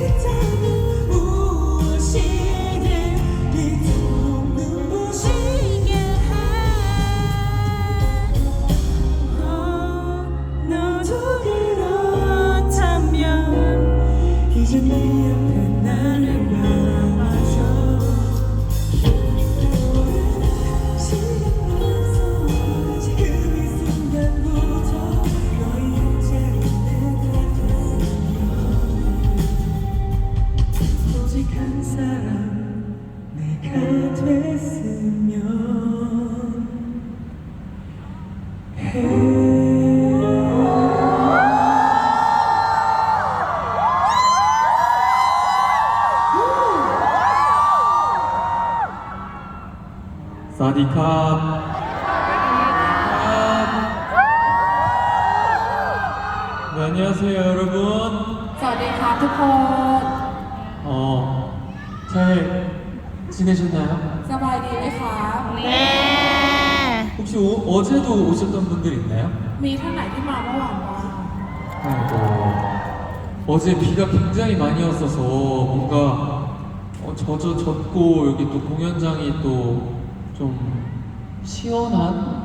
있다면 무엇이든 이토록 눈부시게 해. 너도 그렇다면 이제 네 옆에 나를 바라봐줘. 시간 없어 지금 이 순간부터 너의 옆자리 내가 됐으면 오직 한 사람 내가 됐으면 해. 사디캅. 네, 안녕하세요 여러분. สวัสดีครับทุกคน 잘 지내셨나요? สบายดีไหมครับ 혹시 어제도 오셨던 분들 있나요? มีท่านไหนที่มาเมื่อวานบ้าง 아이고, 어제 비가 굉장히 많이 왔어서 뭔가 젖고 여기 또 공연장이 또 좀 시원한